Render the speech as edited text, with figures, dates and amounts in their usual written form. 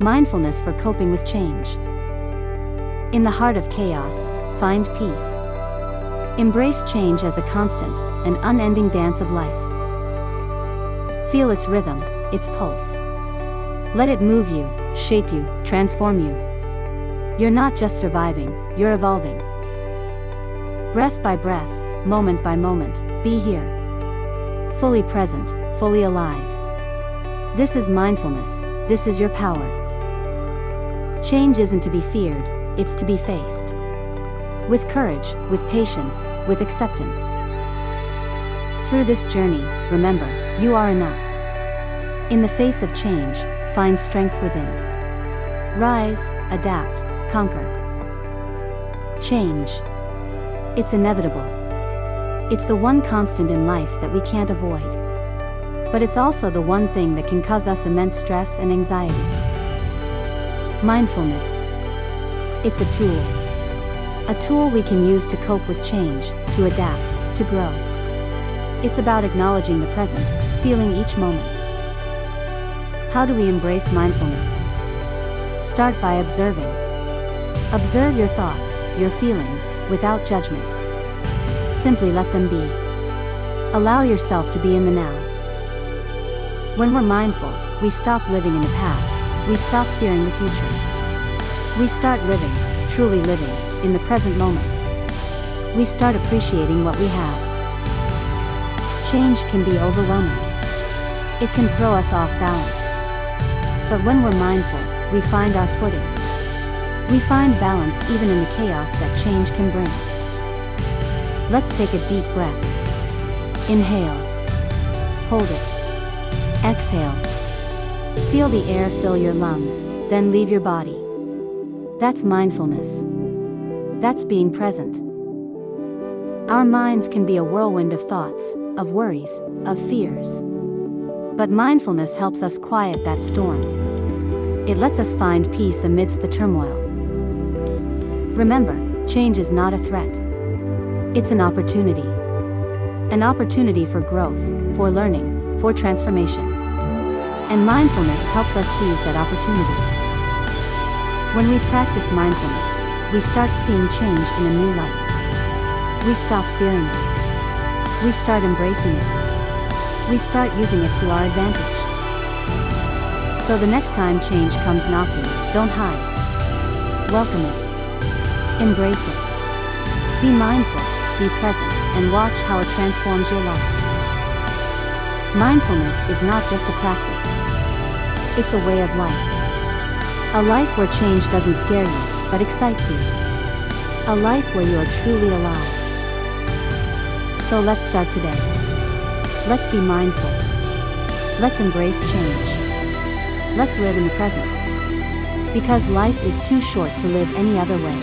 Mindfulness for coping with change. In the heart of chaos, find peace. Embrace change as a constant, an unending dance of life. Feel its rhythm, its pulse. Let it move you, shape you, transform you. You're not just surviving, you're evolving. Breath by breath, moment by moment, be here. Fully present, fully alive. This is mindfulness, this is your power. Change isn't to be feared, it's to be faced. With courage, with patience, with acceptance. Through this journey, remember, you are enough. In the face of change, find strength within. Rise, adapt, conquer. Change. It's inevitable. It's the one constant in life that we can't avoid. But it's also the one thing that can cause us immense stress and anxiety. Mindfulness. It's a tool. A tool we can use to cope with change, to adapt, to grow. It's about acknowledging the present, feeling each moment. How do we embrace mindfulness? Start by observing. Observe your thoughts, your feelings, without judgment. Simply let them be. Allow yourself to be in the now. When we're mindful, we stop living in the past, we stop fearing the future. We start living, truly living, in the present moment. We start appreciating what we have. Change can be overwhelming. It can throw us off balance. But when we're mindful, we find our footing. We find balance even in the chaos that change can bring. Let's take a deep breath. Inhale. Hold it. Exhale. Feel the air fill your lungs, then leave your body. That's mindfulness. That's being present. Our minds can be a whirlwind of thoughts, of worries, of fears. But mindfulness helps us quiet that storm. It lets us find peace amidst the turmoil. Remember, change is not a threat. It's an opportunity. An opportunity for growth, for learning, for transformation. And mindfulness helps us seize that opportunity. When we practice mindfulness, we start seeing change in a new light. We stop fearing it. We start embracing it. We start using it to our advantage. So the next time change comes knocking, don't hide. Welcome it. Embrace it. Be mindful, be present, and watch how it transforms your life. Mindfulness is not just a practice. It's a way of life. A life where change doesn't scare you, but excites you. A life where you are truly alive. So let's start today. Let's be mindful. Let's embrace change. Let's live in the present. Because life is too short to live any other way.